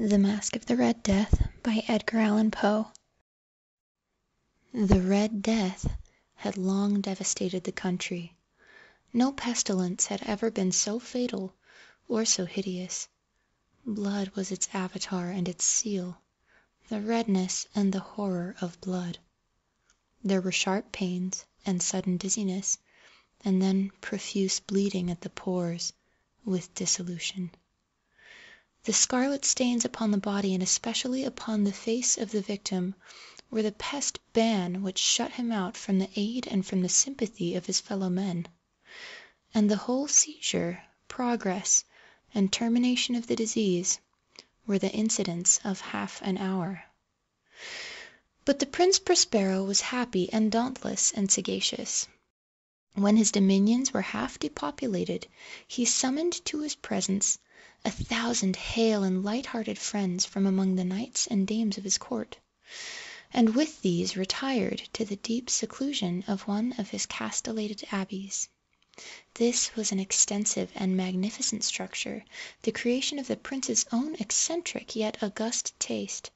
The Masque of the Red Death by Edgar Allan Poe. The Red Death had long devastated the country. No pestilence had ever been so fatal or so hideous. Blood was its avatar and its seal, the redness and the horror of blood. There were sharp pains and sudden dizziness, and then profuse bleeding at the pores, with dissolution. The scarlet stains upon the body, and especially upon the face of the victim, were the pest ban which shut him out from the aid and from the sympathy of his fellow men. And the whole seizure, progress, and termination of the disease were the incidents of half an hour. But the Prince Prospero was happy and dauntless and sagacious. When his dominions were half depopulated, he summoned to his presence 1,000 hale and light-hearted friends from among the knights and dames of his court, and with these retired to the deep seclusion of one of his castellated abbeys. This was an extensive and magnificent structure, the creation of the prince's own eccentric yet august taste.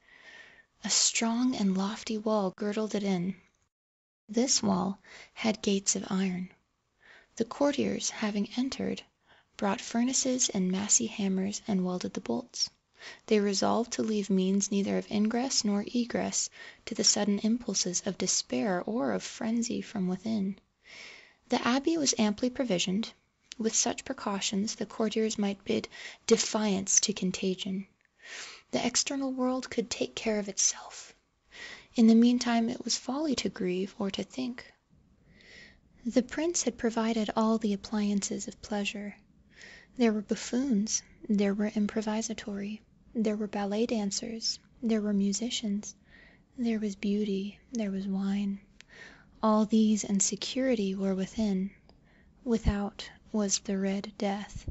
A strong and lofty wall girdled it in. This wall had gates of iron. The courtiers, having entered, brought furnaces and massy hammers and welded the bolts. They resolved to leave means neither of ingress nor egress to the sudden impulses of despair or of frenzy from within. The abbey was amply provisioned. With such precautions the courtiers might bid defiance to contagion. The external world could take care of itself. In the meantime it was folly to grieve or to think. The prince had provided all the appliances of pleasure. There were buffoons, there were improvisatori, there were ballet dancers, there were musicians, there was beauty, there was wine. All these and security were within. Without was the Red Death.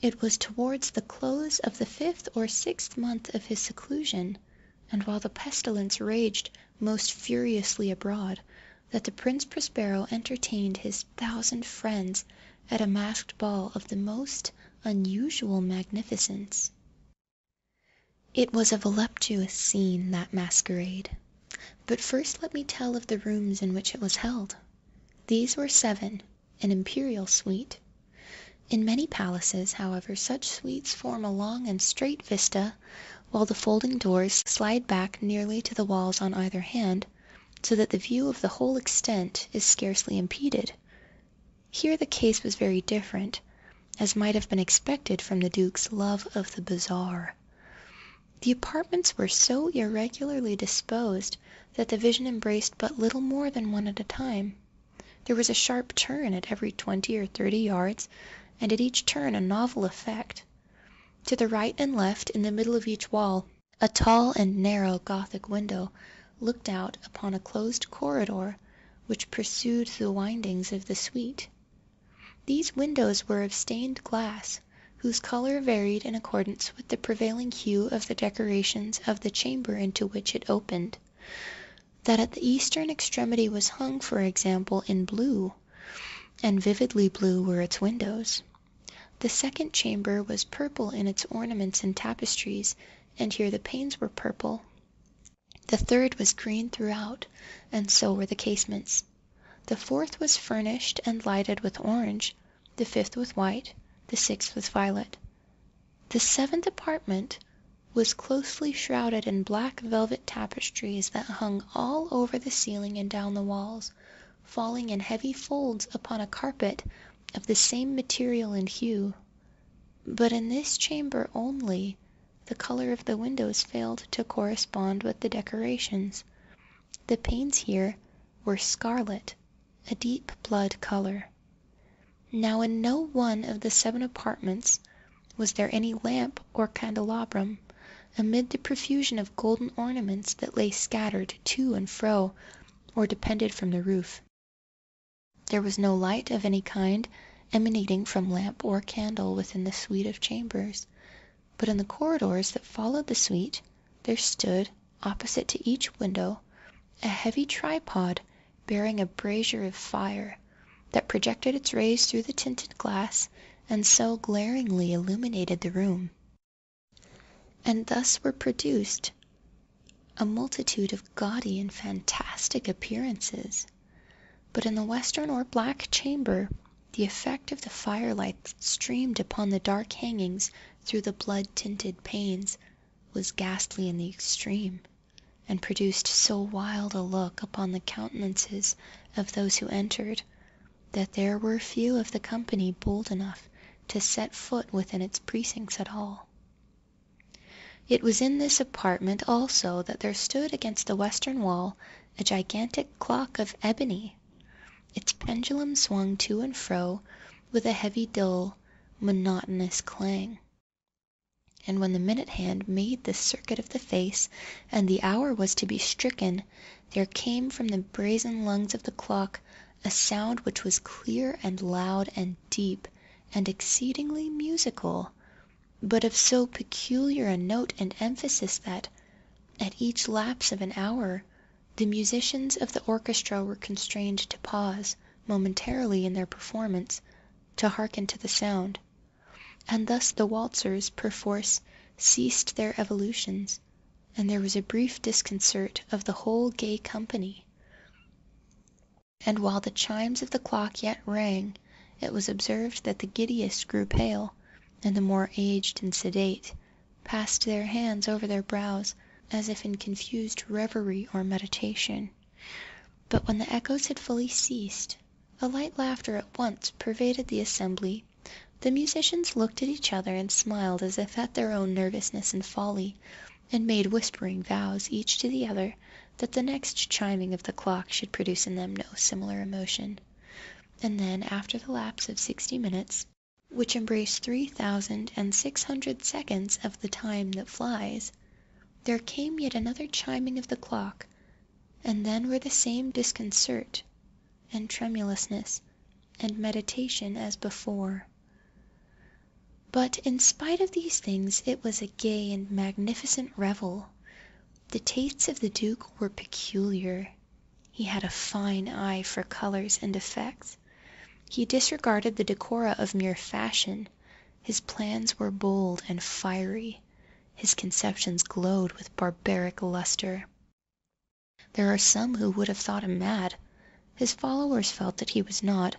It was towards the close of the 5th or 6th month of his seclusion, and while the pestilence raged most furiously abroad, that the Prince Prospero entertained his 1,000 friends at a masked ball of the most unusual magnificence. It was a voluptuous scene, that masquerade. But first let me tell of the rooms in which it was held. These were 7, an imperial suite. In many palaces, however, such suites form a long and straight vista, while the folding doors slide back nearly to the walls on either hand, so that the view of the whole extent is scarcely impeded. Here the case was very different, as might have been expected from the Duke's love of the bizarre. The apartments were so irregularly disposed that the vision embraced but little more than one at a time. There was a sharp turn at every 20 or 30 yards, and at each turn a novel effect. To the right and left, in the middle of each wall, a tall and narrow Gothic window looked out upon a closed corridor which pursued the windings of the suite. These windows were of stained glass, whose color varied in accordance with the prevailing hue of the decorations of the chamber into which it opened. That at the eastern extremity was hung, for example, in blue, and vividly blue were its windows. The second chamber was purple in its ornaments and tapestries, and here the panes were purple. The third was green throughout, and so were the casements. The fourth was furnished and lighted with orange, the fifth with white, the sixth with violet. The 7th apartment was closely shrouded in black velvet tapestries that hung all over the ceiling and down the walls, falling in heavy folds upon a carpet of the same material and hue. But in this chamber only, the color of the windows failed to correspond with the decorations. The panes here were scarlet, a deep blood color. Now in no one of the 7 apartments was there any lamp or candelabrum, amid the profusion of golden ornaments that lay scattered to and fro, or depended from the roof. There was no light of any kind emanating from lamp or candle within the suite of chambers, but in the corridors that followed the suite there stood, opposite to each window, a heavy tripod bearing a brazier of fire, that projected its rays through the tinted glass, and so glaringly illuminated the room. And thus were produced a multitude of gaudy and fantastic appearances. But in the western or black chamber, the effect of the firelight that streamed upon the dark hangings through the blood-tinted panes was ghastly in the extreme, and produced so wild a look upon the countenances of those who entered, that there were few of the company bold enough to set foot within its precincts at all. It was in this apartment also that there stood against the western wall a gigantic clock of ebony. Its pendulum swung to and fro with a heavy, dull, monotonous clang. And when the minute hand made the circuit of the face, and the hour was to be stricken, there came from the brazen lungs of the clock a sound which was clear and loud and deep, and exceedingly musical, but of so peculiar a note and emphasis that, at each lapse of an hour, the musicians of the orchestra were constrained to pause momentarily in their performance, to hearken to the sound. And thus the waltzers, perforce, ceased their evolutions, and there was a brief disconcert of the whole gay company. And while the chimes of the clock yet rang, it was observed that the giddiest grew pale, and the more aged and sedate passed their hands over their brows, as if in confused reverie or meditation. But when the echoes had fully ceased, a light laughter at once pervaded the assembly. The musicians looked at each other and smiled as if at their own nervousness and folly, and made whispering vows, each to the other, that the next chiming of the clock should produce in them no similar emotion. And then, after the lapse of 60 minutes, which embrace 3,600 seconds of the time that flies, there came yet another chiming of the clock, and then were the same disconcert, and tremulousness, and meditation as before. But in spite of these things, it was a gay and magnificent revel. The tastes of the Duke were peculiar. He had a fine eye for colors and effects. He disregarded the decora of mere fashion. His plans were bold and fiery. His conceptions glowed with barbaric luster. There are some who would have thought him mad. His followers felt that he was not.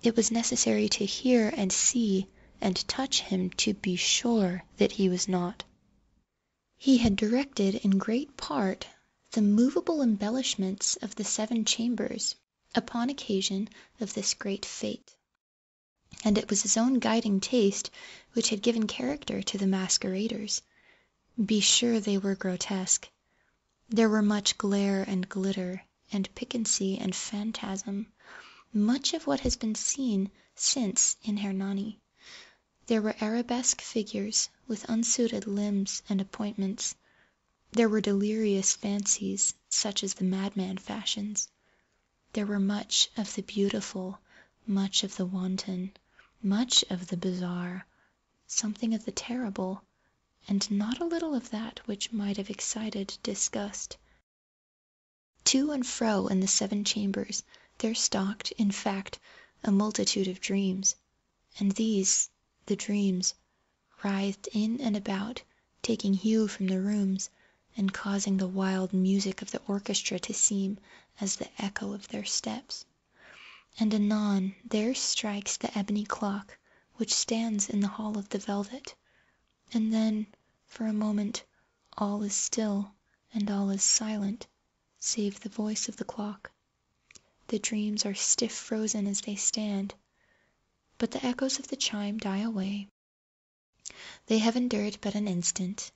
It was necessary to hear and see and touch him to be sure that he was not. He had directed in great part the movable embellishments of the 7 chambers upon occasion of this great fête, and it was his own guiding taste which had given character to the masqueraders. Be sure they were grotesque. There were much glare and glitter, and piquancy and phantasm, much of what has been seen since in Hernani. There were arabesque figures with unsuited limbs and appointments. There were delirious fancies, such as the madman fashions. There were much of the beautiful, much of the wanton, much of the bizarre, something of the terrible, and not a little of that which might have excited disgust. To and fro in the 7 chambers there stalked, in fact, a multitude of dreams, and these, the dreams, writhed in and about, taking hue from the rooms, and causing the wild music of the orchestra to seem as the echo of their steps. And anon there strikes the ebony clock, which stands in the hall of the velvet, and then, for a moment, all is still, and all is silent, save the voice of the clock. The dreams are stiff frozen as they stand, but the echoes of the chime die away. They have endured but an instant,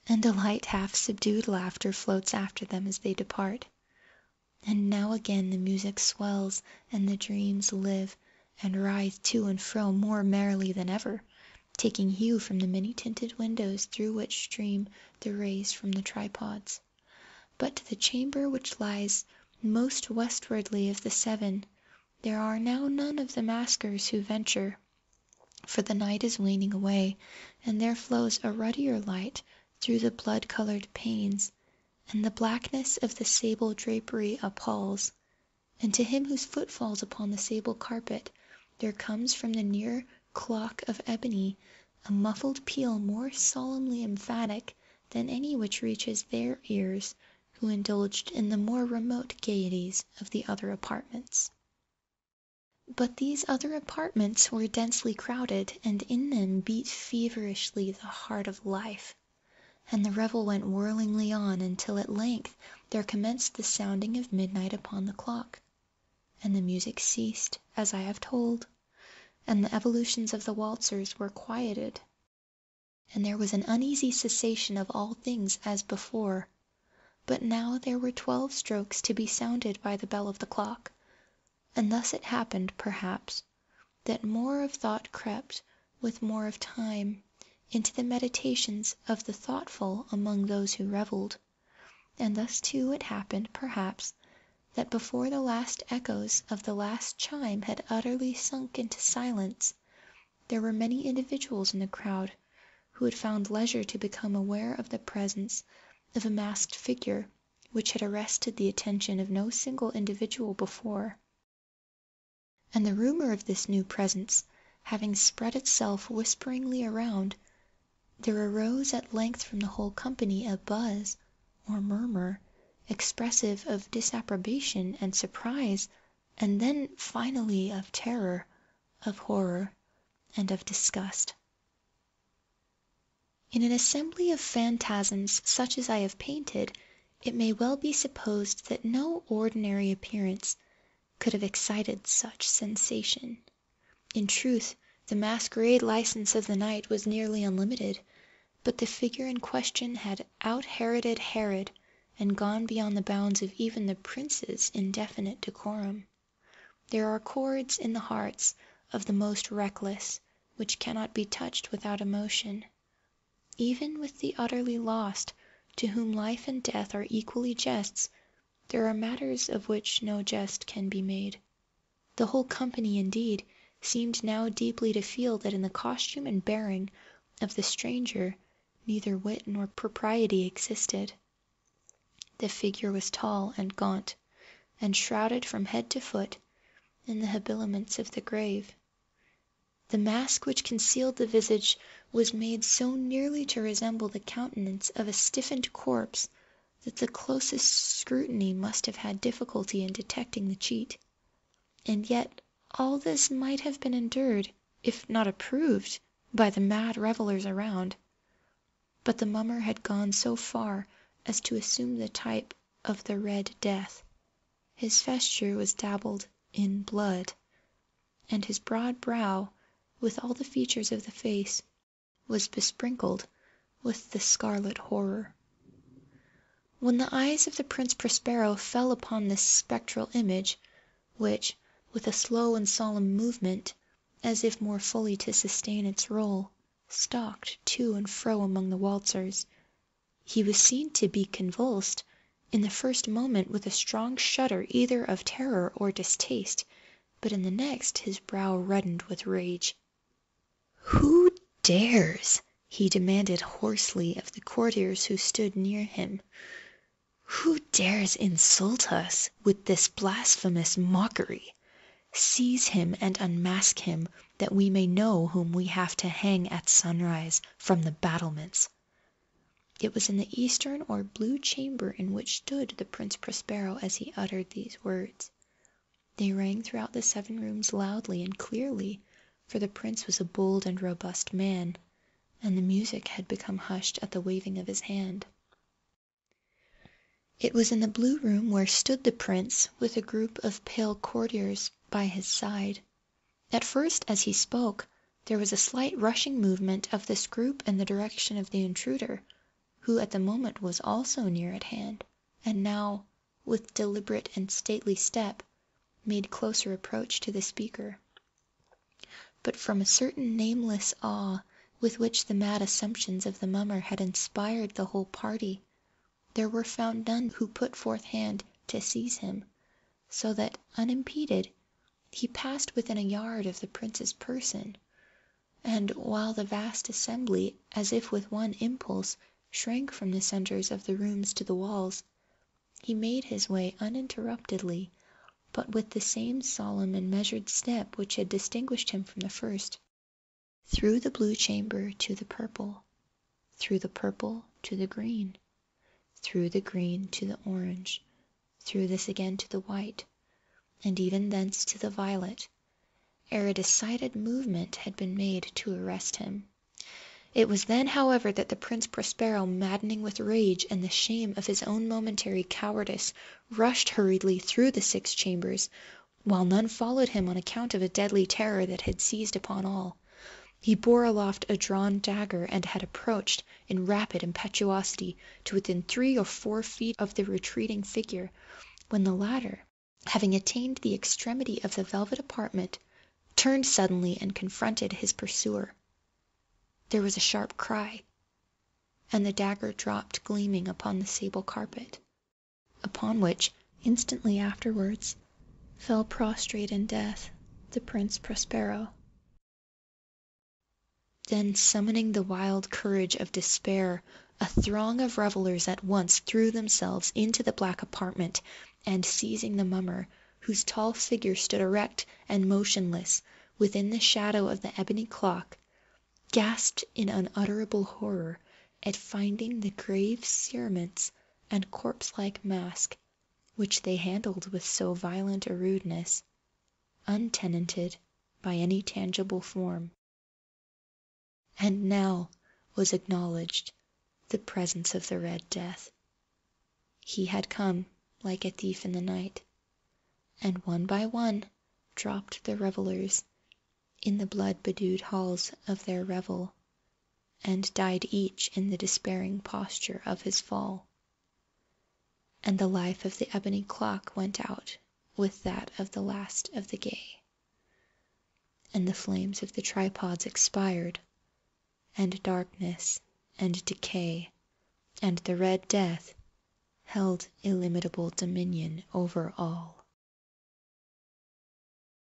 and a light half-subdued laughter floats after them as they depart. And now again the music swells, and the dreams live, and writhe to and fro more merrily than ever, taking hue from the many-tinted windows through which stream the rays from the tripods. But to the chamber which lies most westwardly of the 7, there are now none of the maskers who venture, for the night is waning away, and there flows a ruddier light through the blood-colored panes, and the blackness of the sable drapery appalls, and to him whose foot falls upon the sable carpet there comes from the near clock of ebony a muffled peal more solemnly emphatic than any which reaches their ears who indulged in the more remote gaieties of the other apartments. But these other apartments were densely crowded, and in them beat feverishly the heart of life, and the revel went whirlingly on until at length there commenced the sounding of midnight upon the clock, and the music ceased, as I have told, and the evolutions of the waltzers were quieted, and there was an uneasy cessation of all things as before. But now there were 12 strokes to be sounded by the bell of the clock, and thus it happened, perhaps, that more of thought crept, with more of time, into the meditations of the thoughtful among those who revelled, and thus too it happened, perhaps, that before the last echoes of the last chime had utterly sunk into silence, there were many individuals in the crowd who had found leisure to become aware of the presence of a masked figure which had arrested the attention of no single individual before. And the rumor of this new presence having spread itself whisperingly around, there arose at length from the whole company a buzz, or murmur, expressive of disapprobation and surprise, and then finally of terror, of horror, and of disgust. In an assembly of phantasms such as I have painted, it may well be supposed that no ordinary appearance could have excited such sensation. In truth, the masquerade license of the night was nearly unlimited, but the figure in question had out-Heroded Herod, and gone beyond the bounds of even the prince's indefinite decorum. There are chords in the hearts of the most reckless which cannot be touched without emotion. Even with the utterly lost, to whom life and death are equally jests, there are matters of which no jest can be made. The whole company, indeed, seemed now deeply to feel that in the costume and bearing of the stranger neither wit nor propriety existed. The figure was tall and gaunt, and shrouded from head to foot in the habiliments of the grave. The mask which concealed the visage was made so nearly to resemble the countenance of a stiffened corpse that the closest scrutiny must have had difficulty in detecting the cheat. And yet all this might have been endured, if not approved, by the mad revellers around. But the mummer had gone so far as to assume the type of the Red Death. His vesture was dabbled in blood, and his broad brow, with all the features of the face, was besprinkled with the scarlet horror. When the eyes of the Prince Prospero fell upon this spectral image, which, with a slow and solemn movement, as if more fully to sustain its rôle, stalked to and fro among the waltzers, he was seen to be convulsed, in the first moment with a strong shudder either of terror or distaste, but in the next his brow reddened with rage. "Who dares," he demanded hoarsely of the courtiers who stood near him, "who dares insult us with this blasphemous mockery? Seize him and unmask him, that we may know whom we have to hang at sunrise from the battlements." It was in the eastern or blue chamber in which stood the Prince Prospero as he uttered these words. They rang throughout the 7 rooms loudly and clearly, for the prince was a bold and robust man, and the music had become hushed at the waving of his hand. It was in the blue room where stood the prince, with a group of pale courtiers by his side. At first, as he spoke, there was a slight rushing movement of this group in the direction of the intruder, who at the moment was also near at hand, and now, with deliberate and stately step, made closer approach to the speaker. But from a certain nameless awe with which the mad assumptions of the mummer had inspired the whole party, there were found none who put forth hand to seize him, so that, unimpeded, he passed within a yard of the prince's person, and while the vast assembly, as if with one impulse, shrank from the centres of the rooms to the walls, he made his way uninterruptedly, but with the same solemn and measured step which had distinguished him from the first, through the blue chamber to the purple, through the purple to the green, through the green to the orange, through this again to the white, and even thence to the violet, ere a decided movement had been made to arrest him. It was then, however, that the Prince Prospero, maddening with rage and the shame of his own momentary cowardice, rushed hurriedly through the 6 chambers, while none followed him on account of a deadly terror that had seized upon all. He bore aloft a drawn dagger, and had approached, in rapid impetuosity, to within 3 or 4 feet of the retreating figure, when the latter, having attained the extremity of the velvet apartment, turned suddenly and confronted his pursuer. There was a sharp cry, and the dagger dropped gleaming upon the sable carpet, upon which, instantly afterwards, fell prostrate in death the Prince Prospero. Then, summoning the wild courage of despair, a throng of revelers at once threw themselves into the black apartment, and seizing the mummer, whose tall figure stood erect and motionless within the shadow of the ebony clock, gasped in unutterable horror at finding the grave cerements and corpse-like masque, which they handled with so violent a rudeness, untenanted by any tangible form. And now was acknowledged the presence of the Red Death. He had come like a thief in the night, and one by one dropped the revelers in the blood-bedewed halls of their revel, and died each in the despairing posture of his fall. And the life of the ebony clock went out with that of the last of the gay, and the flames of the tripods expired, and darkness and decay and the Red Death held illimitable dominion over all.